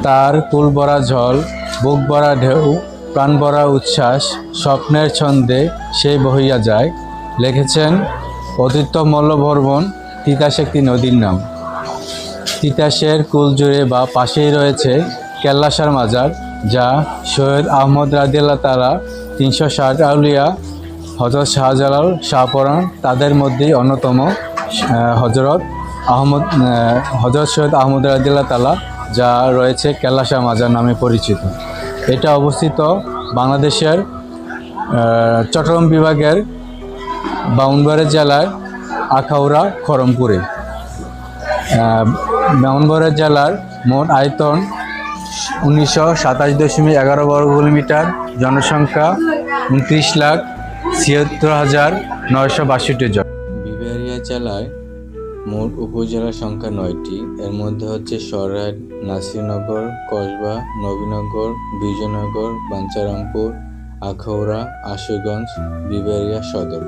তার কুল ভরা ঝল, বুক ভরা ঢেউ, প্রাণ ভরা উচ্ছ্বাস, স্বপ্নের ছন্দে সে বহিয়া যায়। লিখেছেন অদ্বৈত মল্লবর্মণ। তিতাস একটি নদীর নাম। তিতাসের কুল জুড়ে বা পাশেই রয়েছে কেল্লাসার মাজার, যা সৈয়দ আহমদ রাদিয়াল্লাহু তাআলা 360 আউলিয়া হযরত শাহজালাল শাহপরাণ তাদের মধ্যেই অন্যতম হযরত সৈয়দ আহমদ রাদিয়াল্লাহু তাআলা, যা রয়েছে কেল্লাসার মাজার নামে পরিচিত। এটা অবস্থিত বাংলাদেশের চট্টগ্রাম বিভাগের ব্রাহ্মণবাড়িয়া জেলার আখাউড়া খড়মপুরে। ব্রাহ্মণবাড়িয়া জেলার মোট আয়তন 1927.11 বর্গ কিলোমিটার, জনসংখ্যা 29,76,962 জন। বিবাড়িয়া জেলায় মোট উপজেলার সংখ্যা 9টি। এর মধ্যে হচ্ছে সরাইল, নাসিরনগর, কসবা, নবীনগর, বিজয়নগর, বাঞ্ছারামপুর, আখাউড়া, আশুগঞ্জ, বিবাড়িয়া সদর।